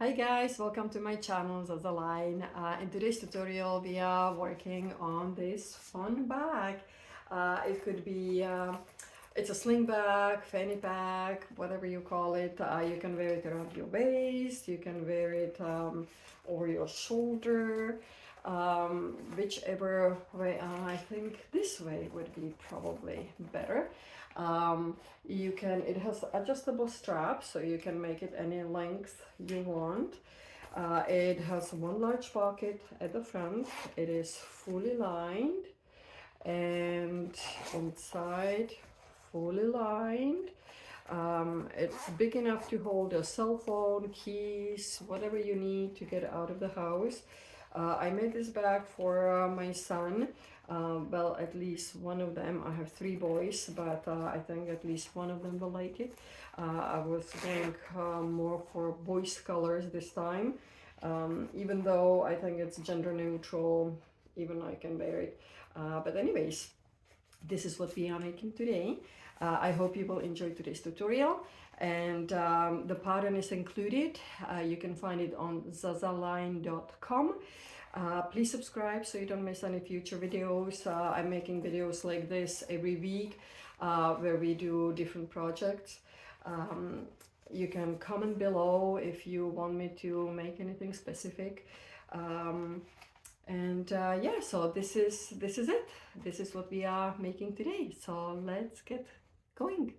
Hi guys, welcome to my channel Zazaline. In today's tutorial we are working on this fun bag. It could be, it's a sling bag, fanny bag, whatever you call it. You can wear it around your waist, you can wear it over your shoulder, whichever way. I think this way would be probably better. It has adjustable straps, so you can make it any length you want. It has one large pocket at the front. It is fully lined, and inside fully lined. It's big enough to hold a cell phone, keys, whatever you need to get out of the house. I made this bag for my son. Well, at least one of them. I have three boys, but I think at least one of them will like it. I was going more for boys colors this time, even though I think it's gender neutral. Even I can wear it. But anyways, this is what we are making today. I hope you will enjoy today's tutorial, and the pattern is included. You can find it on zazaline.com. Please subscribe so you don't miss any future videos. I'm making videos like this every week where we do different projects. You can comment below if you want me to make anything specific. Yeah, so this is it. This is what we are making today. So let's get going.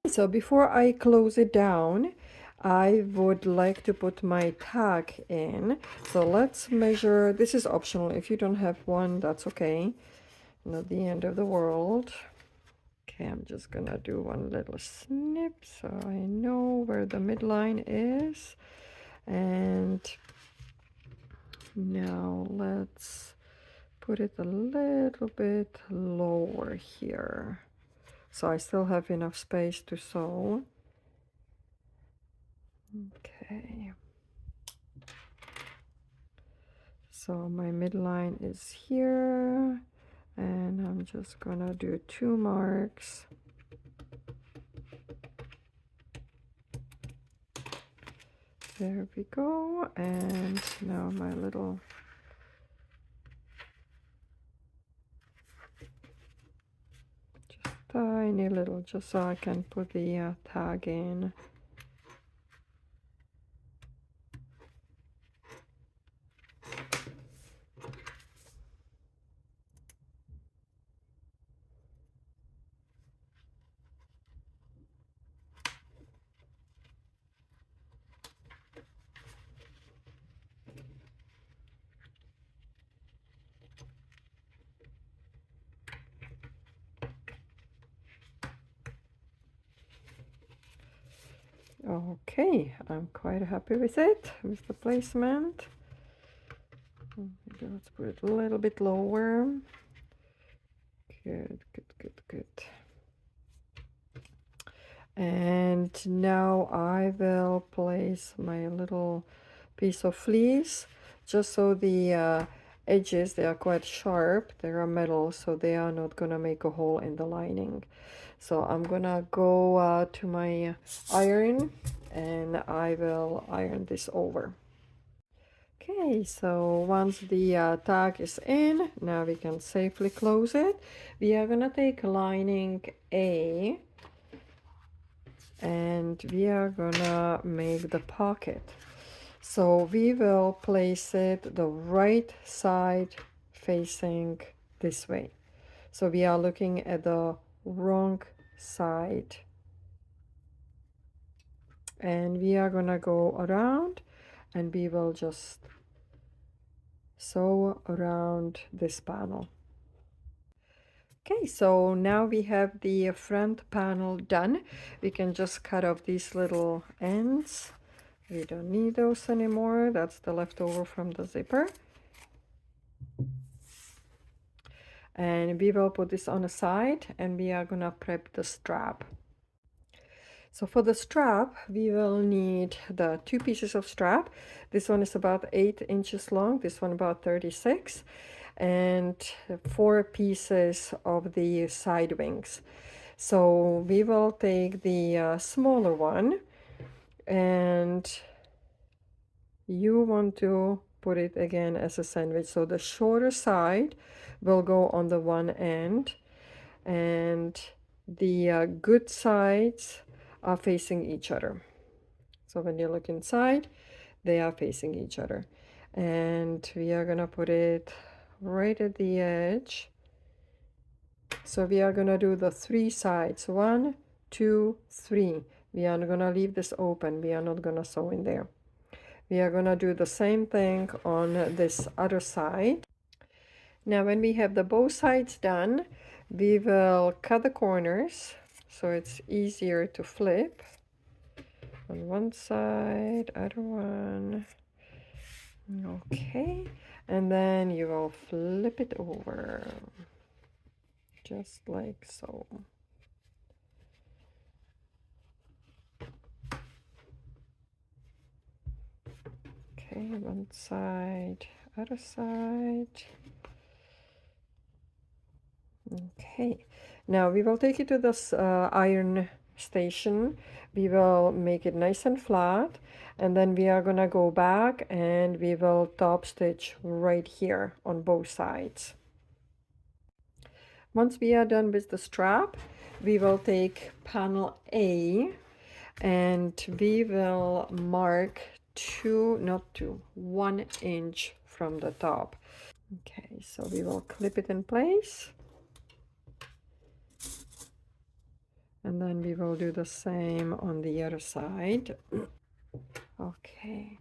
So before I close it down, I would like to put my tag in. So let's measure. This is optional. If you don't have one, that's okay. Not the end of the world. Okay, I'm just gonna do one little snip so I know where the midline is. And now let's put it a little bit lower here, so I still have enough space to sew. Okay. So my midline is here, and I'm just gonna do 2 marks. There we go. And now my little tiny little, just so I can put the tag in. Okay, I'm quite happy with it, with the placement. Maybe let's put it a little bit lower. Good, good, good, good. And now I will place my little piece of fleece, just so the edges, they are quite sharp. They are metal, so they are not gonna make a hole in the lining. So I'm gonna go to my iron, and I will iron this over. Okay, so once the tag is in, now we can safely close it. We are gonna take lining A, and we are gonna make the pocket. So we will place it the right side facing this way. So we are looking at the wrong side. And we are gonna go around, and we will just sew around this panel. Okay, so now we have the front panel done. We can just cut off these little ends. We don't need those anymore. That's the leftover from the zipper. And we will put this on the side, and we are gonna prep the strap. So for the strap, we will need the 2 pieces of strap. This one is about 8 inches long, this one about 36, and 4 pieces of the side wings. So we will take the smaller one, and you want to put it again as a sandwich. So the shorter side will go on the one end, and the good sides are facing each other. So when you look inside, they are facing each other. And we are gonna put it right at the edge. So we are gonna do the 3 sides. 1, 2, 3. We are gonna leave this open. We are not gonna sew in there. We are gonna do the same thing on this other side. Now when we have the both sides done, we will cut the corners so it's easier to flip. On one side, other one. Okay, and then you will flip it over, just like so. Okay, one side, other side. Okay, now we will take it to this iron station. We will make it nice and flat, and then we are gonna go back and we will top stitch right here on both sides. Once we are done with the strap, we will take panel A, and we will mark 1 inch from the top. Okay, so we will clip it in place, and then we will do the same on the other side. Okay,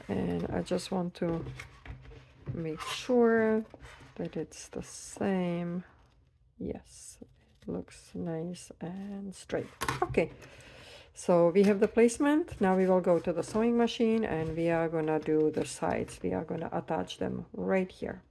and I just want to make sure that it's the same. Yes, it looks nice and straight. Okay, so we have the placement. Now we will go to the sewing machine, and we are gonna do the sides. We are gonna attach them right here.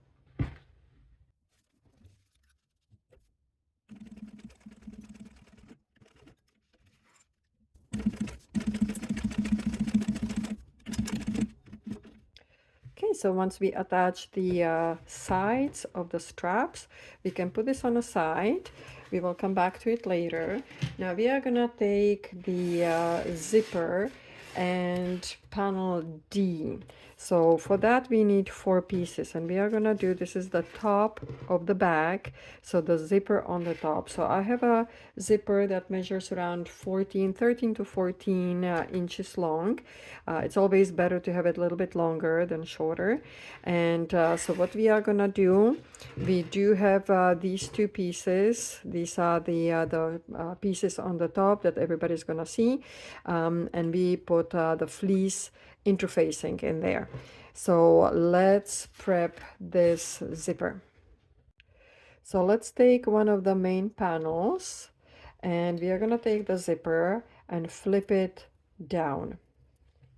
so once we attach the sides of the straps, we can put this on the side. We will come back to it later. Now we are gonna take the zipper and panel D. So for that we need 4 pieces, and we are gonna do, this is the top of the bag, so the zipper on the top. So I have a zipper that measures around 13 to 14 inches long. It's always better to have it a little bit longer than shorter. And so what we are gonna do, we do have these 2 pieces. These are the pieces on the top that everybody's gonna see, and we put the fleece interfacing in there. So let's prep this zipper. So let's take one of the main panels, and we are gonna take the zipper and flip it down.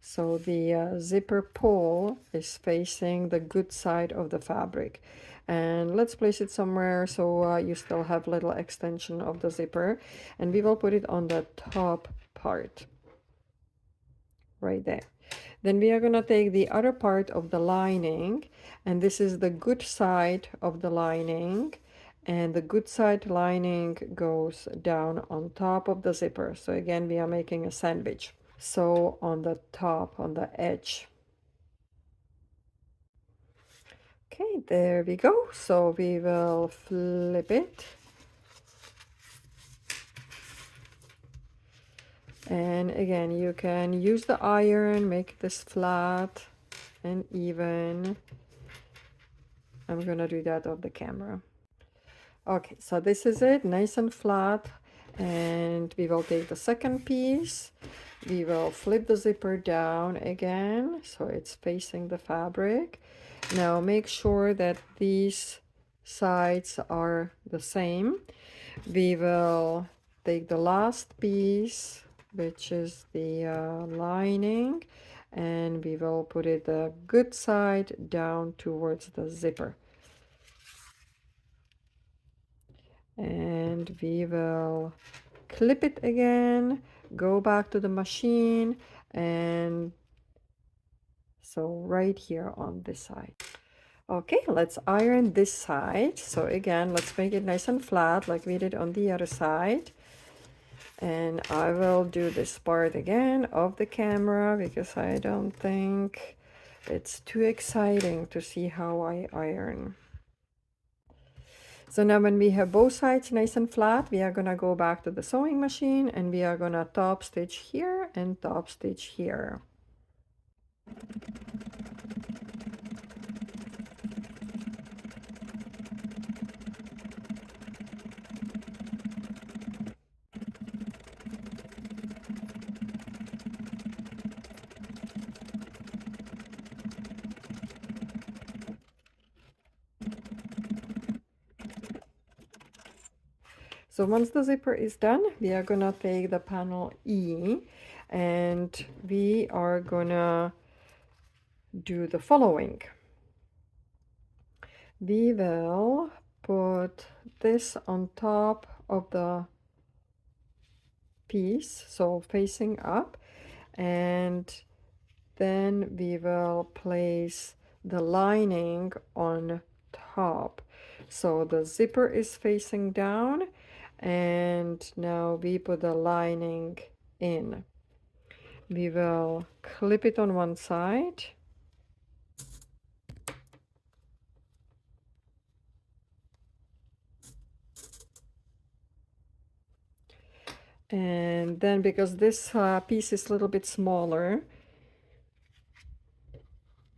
So the zipper pull is facing the good side of the fabric. And let's place it somewhere so you still have little extension of the zipper. And we will put it on the top part, right there. Then we are going to take the other part of the lining, and this is the good side of the lining, and the good side lining goes down on top of the zipper. So again, we are making a sandwich. So on the top, on the edge. Okay, there we go. So we will flip it. And again, you can use the iron, make this flat and even. I'm gonna do that off the camera. Okay, so this is it, nice and flat. And we will take the second piece. We will flip the zipper down again, so it's facing the fabric. Now make sure that these sides are the same. We will take the last piece, which is the lining, and we will put it the good side down towards the zipper. And we will clip it again, go back to the machine, and so right here on this side. Okay, let's iron this side. So again, let's make it nice and flat like we did on the other side. And I will do this part again off the camera because I don't think it's too exciting to see how I iron. So now when we have both sides nice and flat, we are gonna go back to the sewing machine and we are gonna top stitch here and top stitch here. So once the zipper is done, we are gonna take the panel E and we are gonna do the following. We will put this on top of the piece, so facing up, and then we will place the lining on top. So the zipper is facing down, and now we put the lining in. We will clip it on one side. And then because this piece is a little bit smaller,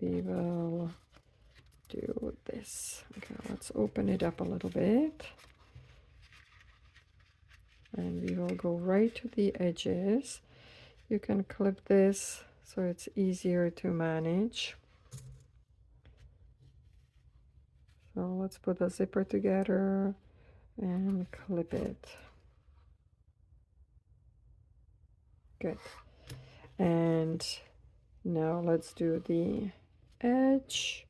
we will do this. Okay, let's open it up a little bit. And we will go right to the edges. You can clip this so it's easier to manage. So let's put the zipper together and clip it. Good. And now let's do the edge.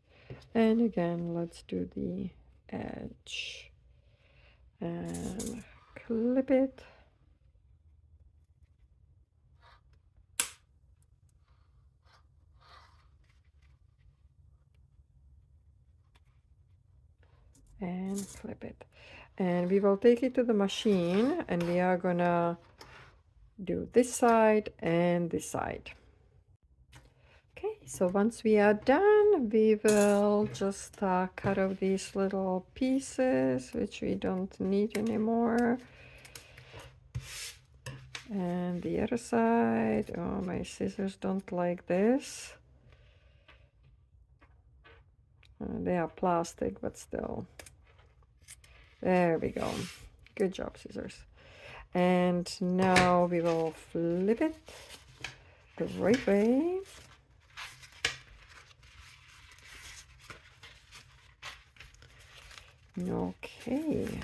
And again, let's do the edge. And clip it. and flip it. And we will take it to the machine and we are gonna do this side and this side. Okay, so once we are done, we will just cut off these little pieces, which we don't need anymore. And the other side, oh, my scissors don't like this. They are plastic, but still. There we go. Good job, scissors. And now we will flip it the right way. Okay.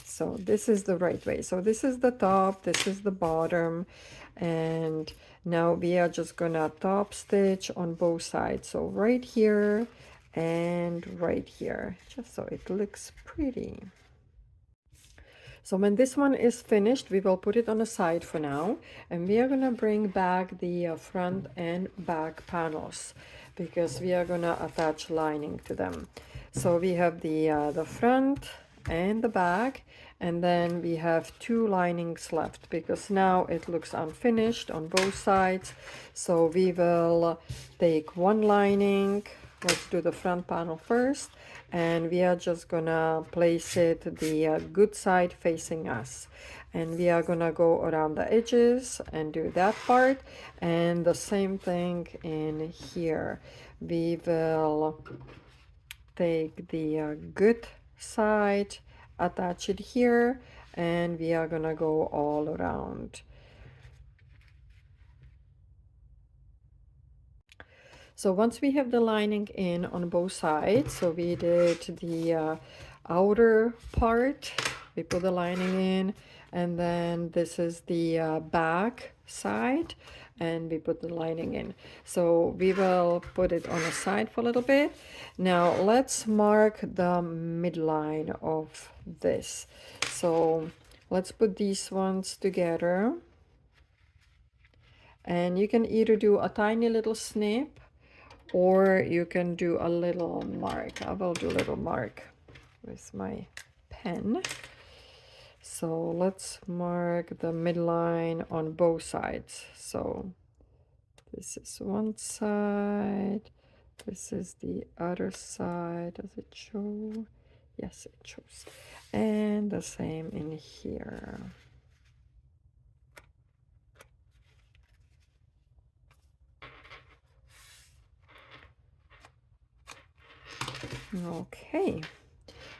So this is the right way. So this is the top, this is the bottom, and now we are just gonna top stitch on both sides. So right here and right here, just so it looks pretty. So when this one is finished, we will put it on the side for now, and we are gonna bring back the front and back panels because we are gonna attach lining to them. So we have the front and the back, and then we have two linings left because now it looks unfinished on both sides. So we will take one lining. Let's do the front panel first, and we are just gonna place it the good side facing us, and we are gonna go around the edges and do that part, and the same thing in here. We will take the good side, attach it here, and we are gonna go all around. So once we have the lining in on both sides, so we did the outer part, we put the lining in, and then this is the back side, and we put the lining in. So we will put it on the side for a little bit. Now let's mark the midline of this. So let's put these ones together. And you can either do a tiny little snip, or you can do a little mark. I will do a little mark with my pen. So let's mark the midline on both sides. So this is one side, this is the other side. Does it show? Yes, it shows. And the same in here. Okay,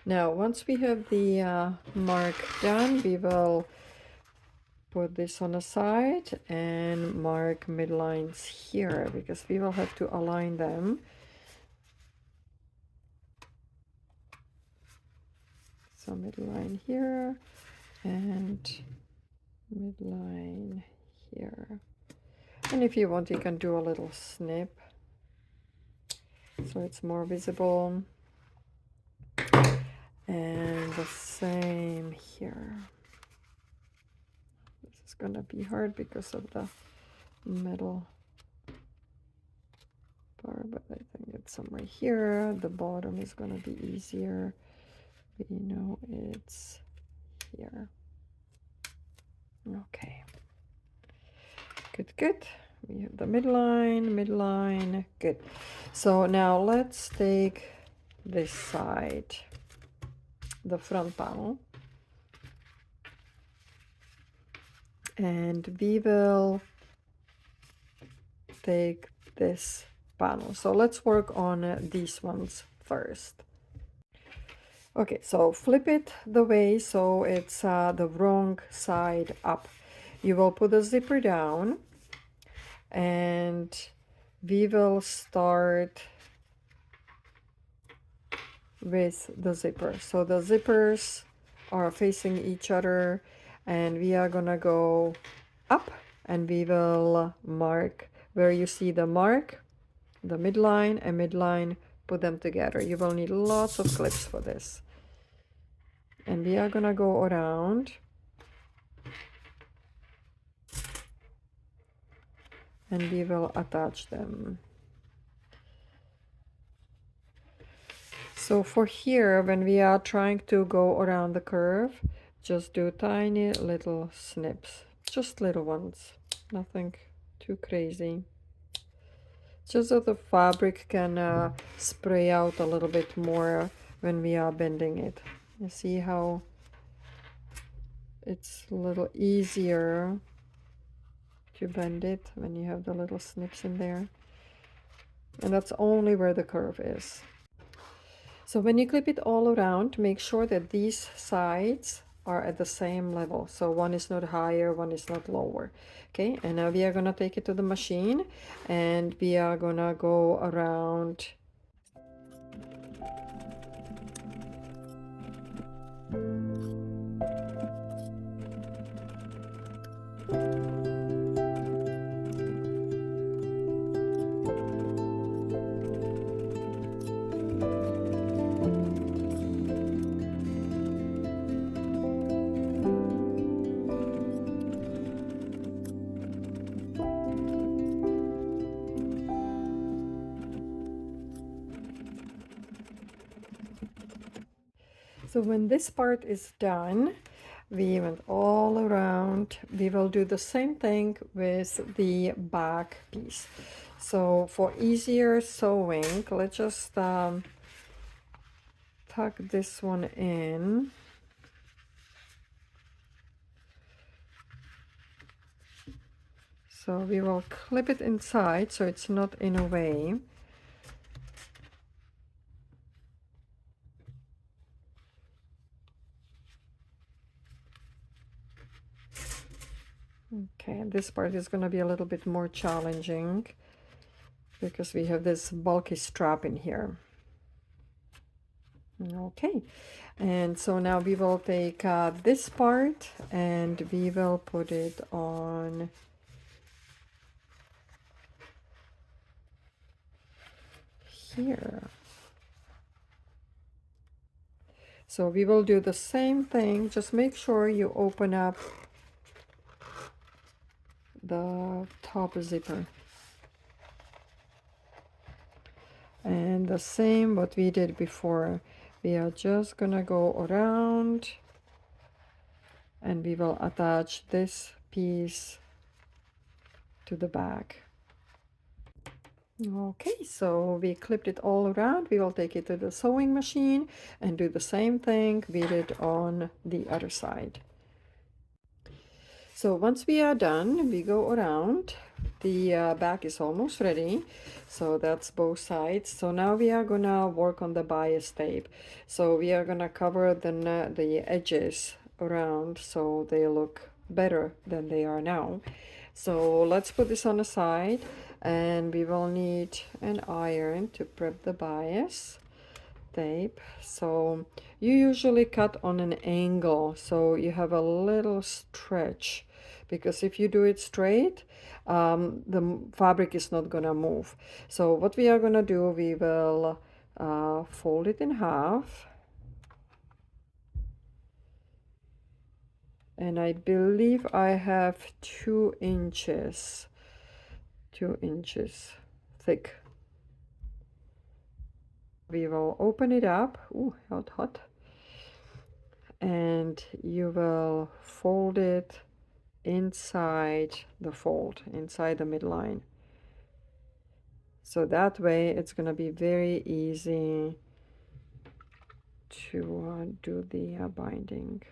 now once we have the mark done, we will put this on the side and mark midlines here because we will have to align them. So midline here and midline here. And if you want, you can do a little snip so it's more visible. And the same here. This is gonna be hard because of the metal bar, but I think it's somewhere here. The bottom is gonna be easier. We know it's here. Okay. Good, good. We have the midline, good. So now let's take this side, the front panel, and we will take this panel. So let's work on these ones first. Okay, so flip it the way so it's the wrong side up. You will put the zipper down, and we will start with the zipper. So the zippers are facing each other, and we are gonna go up, and we will mark where you see the mark, the midline and midline, put them together. You will need lots of clips for this. And we are gonna go around and we will attach them. So for here, when we are trying to go around the curve, just do tiny little snips, just little ones, nothing too crazy. Just so the fabric can spray out a little bit more when we are bending it. You see how it's a little easier to bend it when you have the little snips in there. And that's only where the curve is. So when you clip it all around, make sure that these sides are at the same level. So one is not higher, one is not lower. Okay, and now we are gonna take it to the machine and we are gonna go around. So when this part is done, we went all around. We will do the same thing with the back piece. So for easier sewing, let's just tuck this one in. So we will clip it inside so it's not in a way. Okay, this part is going to be a little bit more challenging because we have this bulky strap in here. Okay, and so now we will take this part and we will put it on here. So we will do the same thing, just make sure you open up the top zipper. And the same what we did before. We are just gonna go around and we will attach this piece to the back. Okay, so we clipped it all around. We will take it to the sewing machine and do the same thing we did on the other side. So once we are done, we go around. The back is almost ready. So that's both sides. So now we are gonna work on the bias tape. So we are gonna cover the edges around so they look better than they are now. So let's put this on the side and we will need an iron to prep the bias tape. So you usually cut on an angle so you have a little stretch, because if you do it straight, the fabric is not gonna move. So what we are gonna do, we will fold it in half, and I believe I have 2 inches thick. We will open it up. Ooh, hot. And you will fold it inside the fold, inside the midline. So that way it's going to be very easy to do the binding.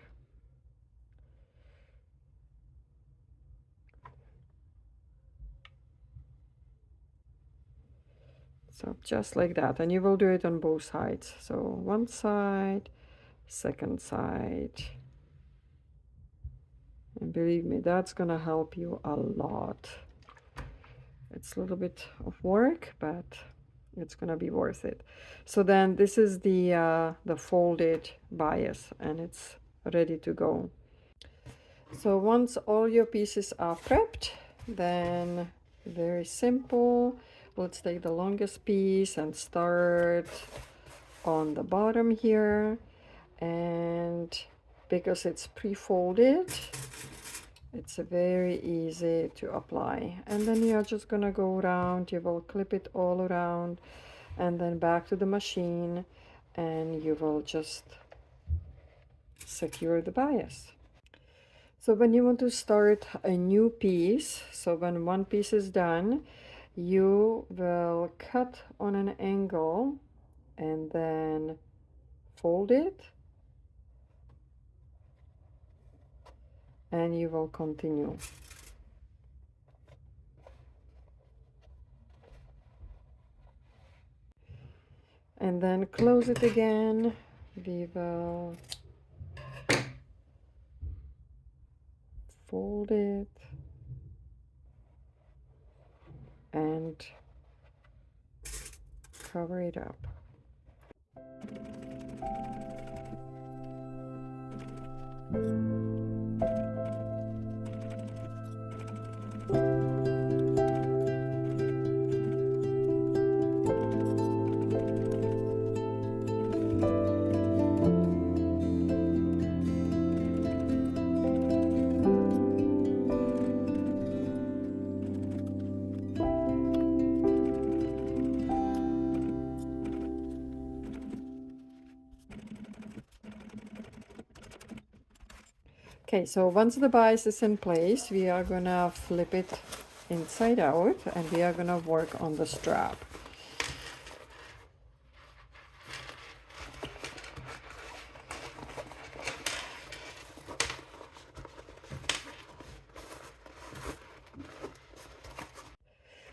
So just like that, and you will do it on both sides. So one side, second side. And believe me, that's gonna help you a lot. It's a little bit of work, but it's gonna be worth it. So then this is the folded bias, and it's ready to go. So once all your pieces are prepped, then very simple. Let's take the longest piece and start on the bottom here. And because it's pre-folded, it's very easy to apply. And then you're just gonna go around, you will clip it all around and then back to the machine and you will just secure the bias. So when you want to start a new piece, so when one piece is done, you will cut on an angle and then fold it, and you will continue. And then close it again. We will fold it and cover it up. Okay, so once the bias is in place, we are gonna flip it inside out and we are gonna work on the strap.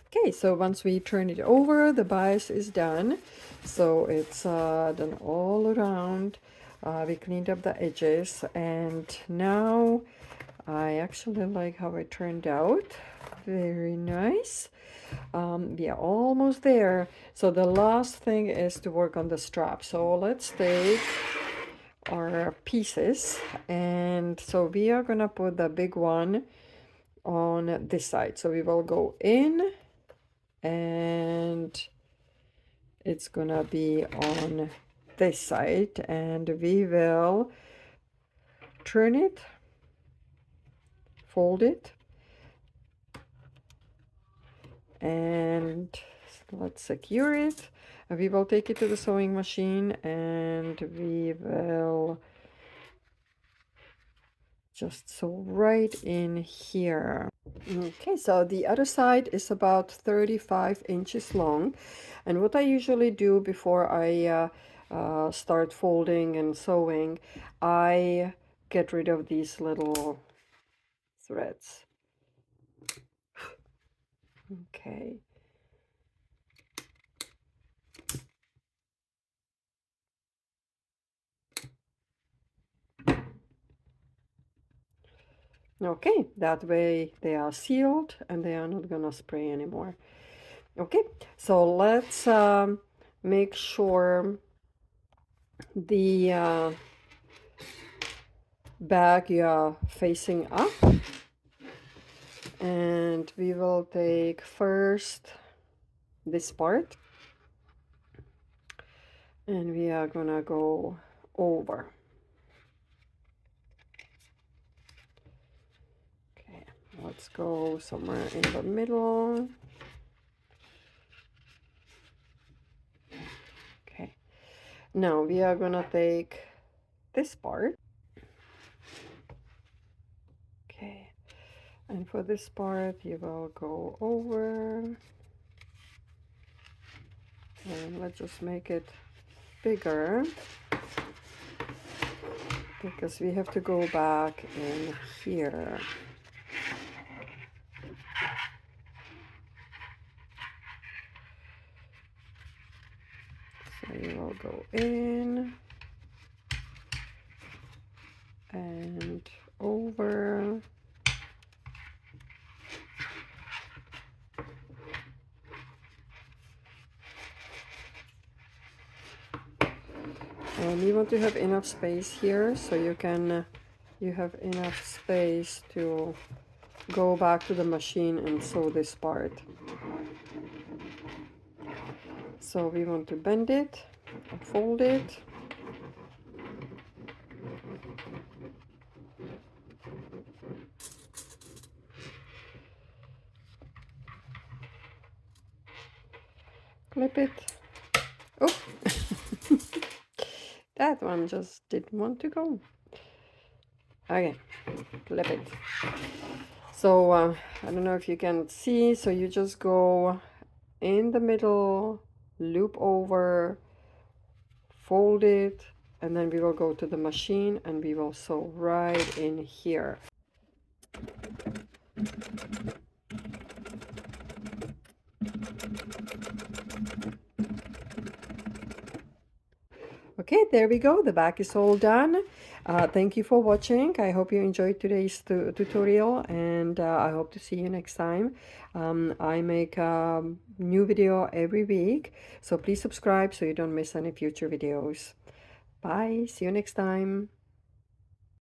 Okay, so once we turn it over, the bias is done. So it's done all around. We cleaned up the edges, and now I actually like how it turned out. Very nice. We are almost there. So the last thing is to work on the strap. So let's take our pieces, and so we are gonna put the big one on this side. So we will go in, and it's gonna be on this side, and we will turn it, fold it, and let's secure it. And we will take it to the sewing machine, and we will just sew right in here. Okay, so the other side is about 35 inches long, and what I usually do before I start folding and sewing, I get rid of these little threads. Okay. Okay, that way they are sealed and they are not gonna spray anymore. Okay, so let's make sure the bag you are facing up, and we will take first this part and we are gonna go over. Okay, let's go somewhere in the middle. Okay, now we are gonna take this part. Okay, and for this part you will go over, and let's just make it bigger because we have to go back in here. So you will go in and over. And you want to have enough space here so you can you have enough space to go back to the machine and sew this part. So we want to bend it and fold it. Clip it. Oh, That one just didn't want to go. Okay, flip it. So I don't know if you can see, so you just go in the middle, loop over, fold it, and then we will go to the machine and we will sew right in here. Okay, there we go. The back is all done. Thank you for watching. I hope you enjoyed today's tutorial, and I hope to see you next time. I make a new video every week, so please subscribe so you don't miss any future videos. Bye. See you next time.